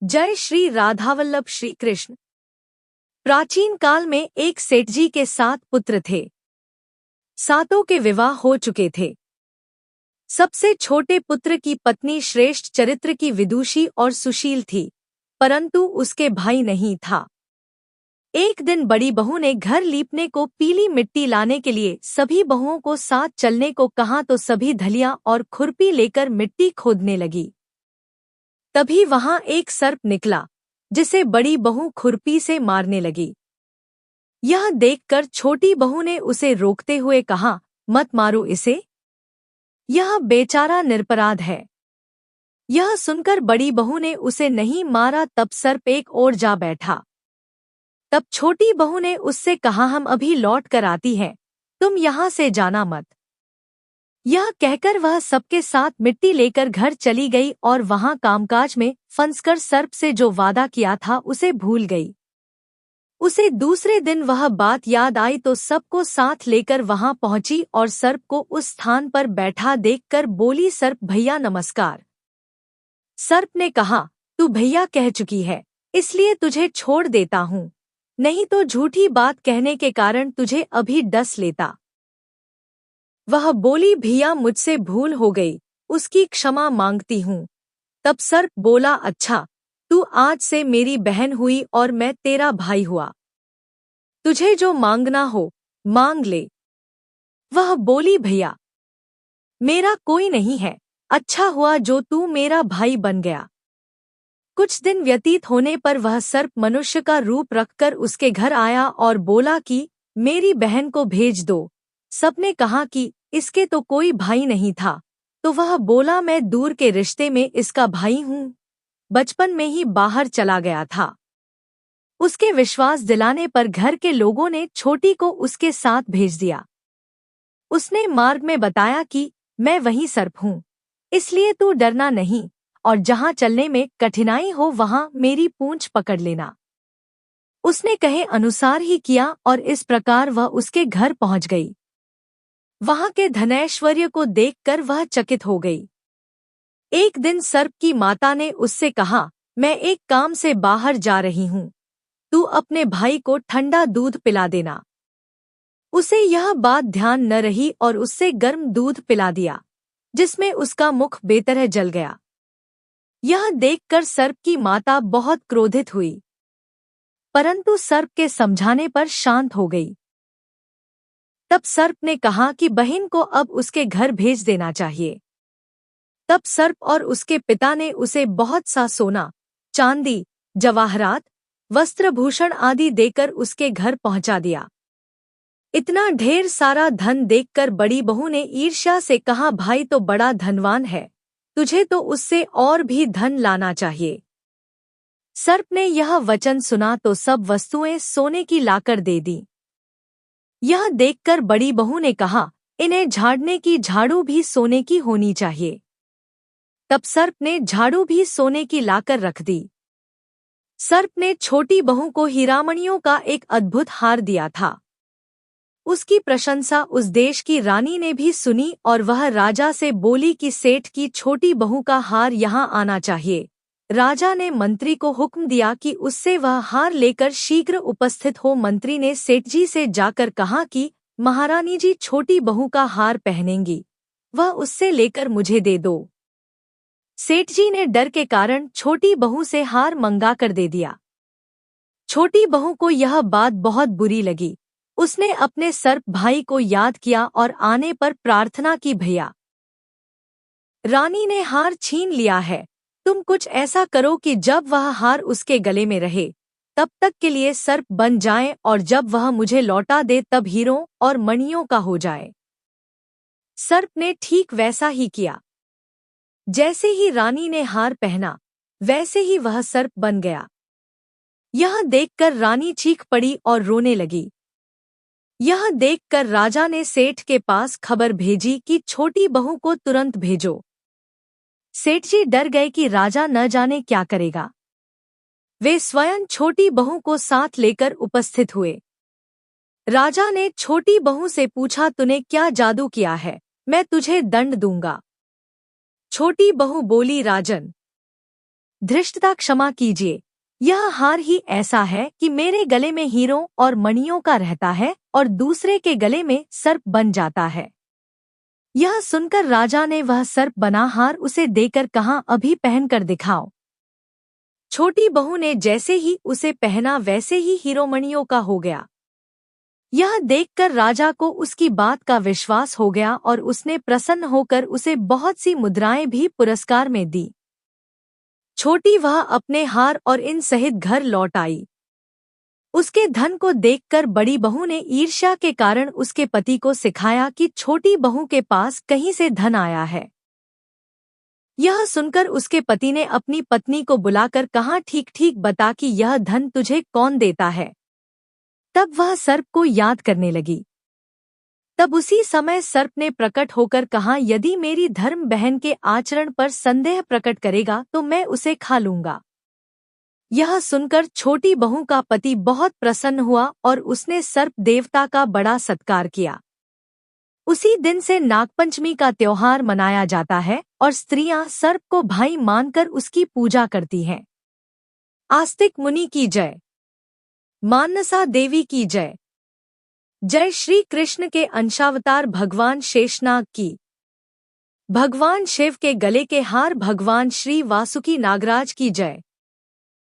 जय श्री राधावल्लभ श्री कृष्ण। प्राचीन काल में एक सेठ जी के 7 पुत्र थे। सातों के विवाह हो चुके थे। सबसे छोटे पुत्र की पत्नी श्रेष्ठ चरित्र की विदुषी और सुशील थी, परंतु उसके भाई नहीं था। एक दिन बड़ी बहू ने घर लीपने को पीली मिट्टी लाने के लिए सभी बहुओं को साथ चलने को कहा तो सभी धलिया और खुरपी लेकर मिट्टी खोदने लगी। तभी वहां एक सर्प निकला, जिसे बड़ी बहू खुरपी से मारने लगी। यह देखकर छोटी बहू ने उसे रोकते हुए कहा, मत मारो इसे, यह बेचारा निरपराध है। यह सुनकर बड़ी बहू ने उसे नहीं मारा। तब सर्प एक ओर जा बैठा। तब छोटी बहू ने उससे कहा, हम अभी लौट कर आती हैं, तुम यहाँ से जाना मत। यह कहकर वह सबके साथ मिट्टी लेकर घर चली गई और वहां कामकाज में फंसकर सर्प से जो वादा किया था उसे भूल गई। उसे दूसरे दिन वह बात याद आई तो सबको साथ लेकर वहां पहुंची और सर्प को उस स्थान पर बैठा देखकर बोली, सर्प भैया नमस्कार। सर्प ने कहा, तू भैया कह चुकी है, इसलिए तुझे छोड़ देता हूँ, नहीं तो झूठी बात कहने के कारण तुझे अभी डस लेता। वह बोली, भैया मुझसे भूल हो गई, उसकी क्षमा मांगती हूँ। तब सर्प बोला, अच्छा, तू आज से मेरी बहन हुई और मैं तेरा भाई हुआ। तुझे जो मांगना हो मांग ले। वह बोली, भैया मेरा कोई नहीं है, अच्छा हुआ जो तू मेरा भाई बन गया। कुछ दिन व्यतीत होने पर वह सर्प मनुष्य का रूप रखकर उसके घर आया और बोला कि मेरी बहन को भेज दो। सबने कहा कि इसके तो कोई भाई नहीं था, तो वह बोला, मैं दूर के रिश्ते में इसका भाई हूँ, बचपन में ही बाहर चला गया था। उसके विश्वास दिलाने पर घर के लोगों ने छोटी को उसके साथ भेज दिया। उसने मार्ग में बताया कि मैं वही सर्प हूँ, इसलिए तू डरना नहीं और जहाँ चलने में कठिनाई हो वहाँ मेरी पूंछ पकड़ लेना। उसने कहे अनुसार ही किया और इस प्रकार वह उसके घर पहुँच गई। वहां के धनैश्वर्य को देखकर वह चकित हो गई। एक दिन सर्प की माता ने उससे कहा, मैं एक काम से बाहर जा रही हूँ, तू अपने भाई को ठंडा दूध पिला देना। उसे यह बात ध्यान न रही और उससे गर्म दूध पिला दिया, जिसमें उसका मुख बेतरह जल गया। यह देखकर सर्प की माता बहुत क्रोधित हुई, परंतु सर्प के समझाने पर शांत हो गई। तब सर्प ने कहा कि बहन को अब उसके घर भेज देना चाहिए। तब सर्प और उसके पिता ने उसे बहुत सा सोना, चांदी, जवाहरात, वस्त्रभूषण आदि देकर उसके घर पहुंचा दिया। इतना ढेर सारा धन देखकर बड़ी बहू ने ईर्ष्या से कहा, भाई तो बड़ा धनवान है, तुझे तो उससे और भी धन लाना चाहिए। सर्प ने यह वचन सुना तो सब वस्तुएं सोने की लाकर दे दी। यह देखकर बड़ी बहू ने कहा, इन्हें झाड़ने की झाड़ू भी सोने की होनी चाहिए। तब सर्प ने झाड़ू भी सोने की लाकर रख दी। सर्प ने छोटी बहू को हीरामणियों का एक अद्भुत हार दिया था। उसकी प्रशंसा उस देश की रानी ने भी सुनी और वह राजा से बोली कि सेठ की छोटी बहू का हार यहाँ आना चाहिए। राजा ने मंत्री को हुक्म दिया कि उससे वह हार लेकर शीघ्र उपस्थित हो। मंत्री ने सेठ जी से जाकर कहा कि महारानी जी छोटी बहू का हार पहनेंगी, वह उससे लेकर मुझे दे दो। सेठ जी ने डर के कारण छोटी बहू से हार मंगा कर दे दिया। छोटी बहू को यह बात बहुत बुरी लगी। उसने अपने सर्प भाई को याद किया और आने पर प्रार्थना की, भैया रानी ने हार छीन लिया है, तुम कुछ ऐसा करो कि जब वह हार उसके गले में रहे तब तक के लिए सर्प बन जाए और जब वह मुझे लौटा दे तब हीरों और मणियों का हो जाए। सर्प ने ठीक वैसा ही किया। जैसे ही रानी ने हार पहना वैसे ही वह सर्प बन गया। यह देखकर रानी चीख पड़ी और रोने लगी। यह देखकर राजा ने सेठ के पास खबर भेजी कि छोटी बहू को तुरंत भेजो। सेठ जी डर गए कि राजा न जाने क्या करेगा। वे स्वयं छोटी बहू को साथ लेकर उपस्थित हुए। राजा ने छोटी बहू से पूछा, तूने क्या जादू किया है, मैं तुझे दंड दूंगा। छोटी बहू बोली, राजन धृष्टता क्षमा कीजिए, यह हार ही ऐसा है कि मेरे गले में हीरों और मणियों का रहता है और दूसरे के गले में सर्प बन जाता है। यह सुनकर राजा ने वह सर्प बना हार उसे देकर कहा, अभी पहनकर दिखाओ। छोटी बहू ने जैसे ही उसे पहना वैसे ही हीरोमणियों का हो गया। यह देखकर राजा को उसकी बात का विश्वास हो गया और उसने प्रसन्न होकर उसे बहुत सी मुद्राएं भी पुरस्कार में दी। छोटी वह अपने हार और इन सहित घर लौट आई। उसके धन को देखकर बड़ी बहू ने ईर्ष्या के कारण उसके पति को सिखाया कि छोटी बहू के पास कहीं से धन आया है। यह सुनकर उसके पति ने अपनी पत्नी को बुलाकर कहा, ठीक ठीक बता कि यह धन तुझे कौन देता है। तब वह सर्प को याद करने लगी। तब उसी समय सर्प ने प्रकट होकर कहा, यदि मेरी धर्म बहन के आचरण पर संदेह प्रकट करेगा तो मैं उसे खा लूंगा। यह सुनकर छोटी बहू का पति बहुत प्रसन्न हुआ और उसने सर्प देवता का बड़ा सत्कार किया। उसी दिन से नागपंचमी का त्योहार मनाया जाता है और स्त्रियां सर्प को भाई मानकर उसकी पूजा करती हैं। आस्तिक मुनि की जय। मानसा देवी की जय। जय श्री कृष्ण के अंशावतार भगवान शेषनाग की। भगवान शिव के गले के हार भगवान श्री वासुकी नागराज की जय।